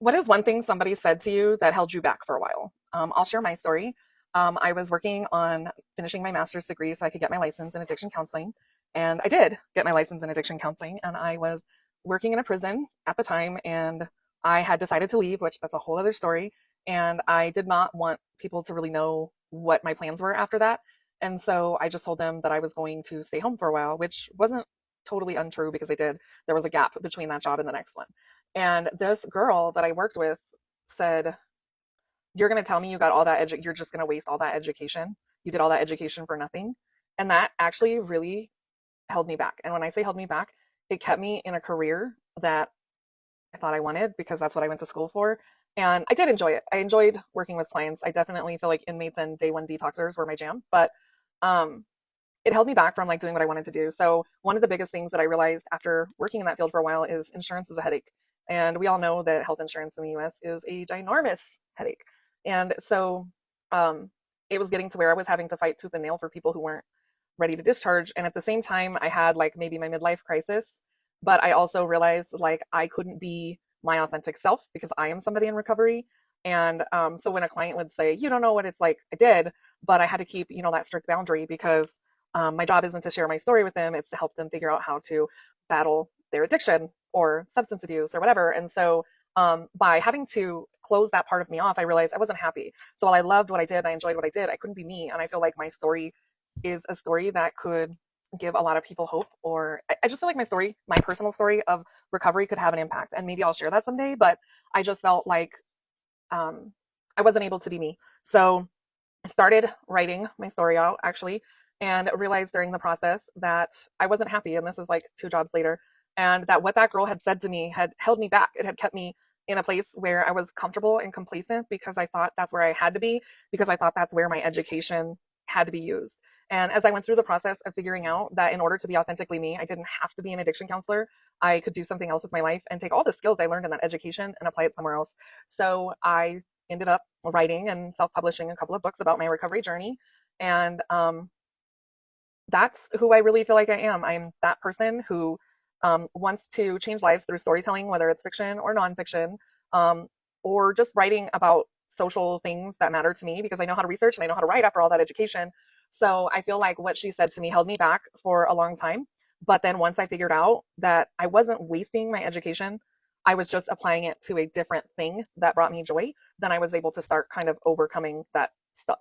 What is one thing somebody said to you that held you back for a while? I'll share my story. I was working on finishing my master's degree so I could get my license in addiction counseling. And I did get my license in addiction counseling. And I was working in a prison at the time. And I had decided to leave, which that's a whole other story. And I did not want people to really know what my plans were after that. And so I just told them that I was going to stay home for a while, which wasn't totally untrue because I did. There was a gap between that job and the next one. And this girl that I worked with said, "You're going to tell me you got all that you're just going to waste all that education. You did all that education for nothing." And that actually really held me back. And when I say held me back, it kept me in a career that I thought I wanted because that's what I went to school for. And I did enjoy it. I enjoyed working with clients. I definitely feel like inmates and day one detoxers were my jam, but um, it held me back from like doing what I wanted to do. So one of the biggest things that I realized after working in that field for a while is insurance is a headache. And we all know that health insurance in the US is a ginormous headache. And so um, it was getting to where I was having to fight tooth and nail for people who weren't ready to discharge. And at the same time, I had like maybe my midlife crisis, but I also realized like I couldn't be my authentic self because I am somebody in recovery. And so when a client would say, "You don't know what it's like," I did, but I had to keep, that strict boundary because my job isn't to share my story with them, it's to help them figure out how to battle their addiction or substance abuse or whatever. And so by having to close that part of me off, I realized I wasn't happy. So while I loved what I did, I enjoyed what I did, I couldn't be me. And I feel like my story is a story that could give a lot of people hope, or I just feel like my story, my personal story of recovery could have an impact. And maybe I'll share that someday, but I just felt like um, I wasn't able to be me. So I started writing my story out actually and realized during the process that I wasn't happy. And this is like 2 jobs later. And that what that girl had said to me had held me back. It had kept me in a place where I was comfortable and complacent because I thought that's where I had to be, because I thought that's where my education had to be used. And as I went through the process of figuring out that in order to be authentically me, I didn't have to be an addiction counselor. I could do something else with my life and take all the skills I learned in that education and apply it somewhere else. So I ended up writing and self-publishing a couple of books about my recovery journey. And that's who I really feel like I am. I'm that person who wants to change lives through storytelling, whether it's fiction or nonfiction, um, or just writing about social things that matter to me because I know how to research and I know how to write after all that education. So I feel like what she said to me held me back for a long time. But then once I figured out that I wasn't wasting my education, I was just applying it to a different thing that brought me joy, then I was able to start kind of overcoming that stuck.